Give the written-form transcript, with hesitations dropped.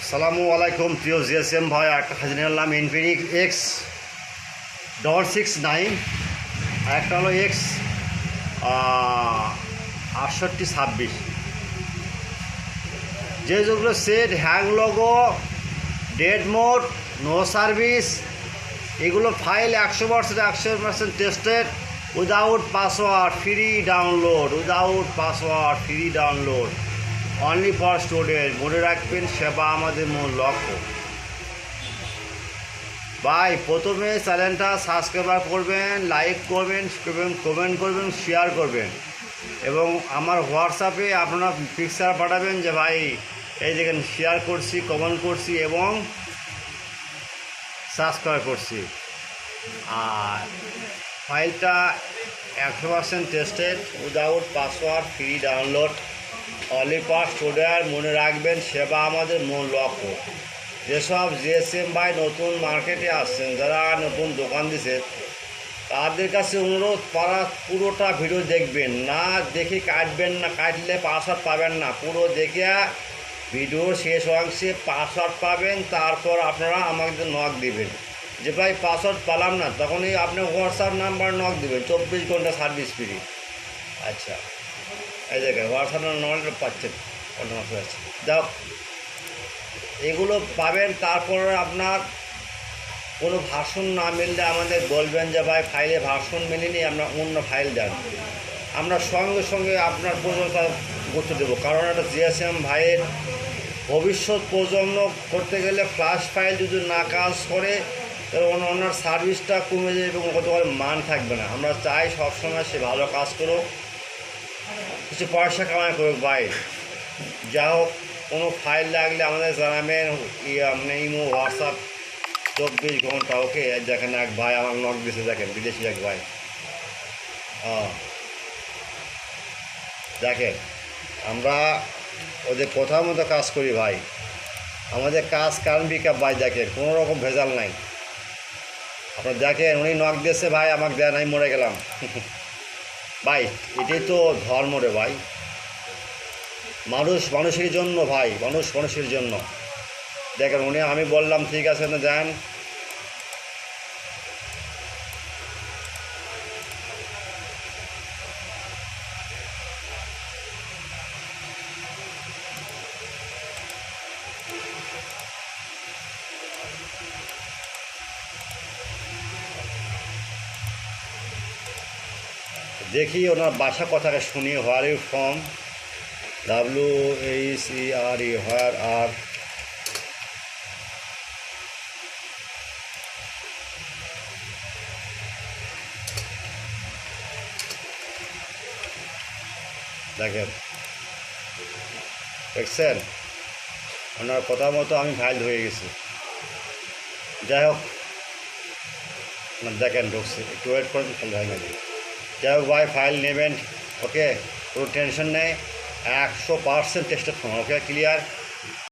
আসসালামু আলাইকুম প্রিয় জিএসএম ভাই, একটা হাজির নিলাম ইনফিনিক্স X669, আর একটা হলো X6826। যেগুলো set hang logo, dead mode, no service, এগুলো file 100% tested, without password, free download, only for student. মনে রাখবেন, সেবা আমাদের মূল লক্ষ্য। ভাই, প্রথমে চ্যানেলটা সাবস্ক্রাইব করবেন, লাইক করবেন, কমেন্ট করবেন, শেয়ার করবেন, এবং আমার হোয়াটসঅ্যাপে আপনারা পিকচার পাঠাবেন যে ভাই এই দেখেন শেয়ার করছি, কমেন্ট করছি এবং সাবস্ক্রাইব করছি। আর ফাইলটা 100% tested, without password, free download, only for student. মনে রাখবেন, সেবা আমাদের মূল লক্ষ্য। যেসব জিএসএম ভাই নতুন মার্কেটে আসছেন, যারা নতুন দোকান দিছে, তাদের কাছে অনুরোধ, পারা পুরোটা ভিডিও দেখবেন, না দেখে কাটবেন না, কাটলে পাসওয়ার্ড পাবেন না। পুরো দেখে ভিডিও শেষ অংশে পাসওয়ার্ড পাবেন, তারপর আপনারা আমাকে নক দিবেন যে ভাই পাসওয়ার্ড পেলাম না, তখনই আপনি হোয়াটসঅ্যাপ নাম্বার নক দেবেন। 24 ঘন্টা সার্ভিস ফ্রি। আচ্ছা, এই জায়গায় হোয়াটসঅ্যাপ নাম্বার পাচ্ছেন, অন্য মাসে আছে। যাও, এগুলো পাবেন। তারপরে আপনার কোনো ভার্সন না মিললে আমাদের বলবেন যে ভাই ফাইলে ভার্সন মেলেনি, আপনার অন্য ফাইল দেন। আমরা সঙ্গে সঙ্গে আপনার প্রয়োজনটা করতে দেবো, কারণ একটা জিএসএম ভাইয়ের ভবিষ্যৎ প্রজন্ম করতে গেলে ফ্ল্যাশ ফাইল যদি না কাজ করে, এবং ওনার সার্ভিসটা কমে যাবে এবং কতবার মান থাকবে না। আমরা চাই সবসময় সে ভালো কাজ করুক, কিছু পয়সা কামাই করুক। ভাই যা হোক, কোনো ফাইল লাগলে আমাদের জানাবেন, আপনি ইমো, হোয়াটসঅ্যাপ 24 ঘন্টা। ওকে, দেখেন এক ভাই আমার নক দিয়েছে, দেখেন বিদেশি এক ভাই। দেখেন, আমরা ওদের কথা মতো কাজ করি ভাই। আমাদের কাজ কারণ বিকা ভাই, দেখেন কোনো রকম ভেজাল নাই। আপনার দেখেন, উনি নক দিয়েছে ভাই, আমাকে দেয় নাই, মরে গেলাম। ভাই এটাই তো ধর্ম রে ভাই। মানুষের জন্য ভাই, মানুষের জন্য। দেখেন উনি, আমি বললাম ঠিক আছে না, যান। দেখি ওনার বাসা কথাটা শুনি। Where you from? WHERE, where are. দেখেন, দেখছেন ওনার কথা মতো আমি ফাইল হয়ে গেছি। যাই হোক, দেখেন ঢুকছে, একটু ওয়েট করেন, ফাইল হয়ে গেছে। যাই হোক ভাই, ফাইল নেবেন, ওকে, কোনো টেনশন নেই। 100% টেস্টেড ফোন, ওকে, ক্লিয়ার।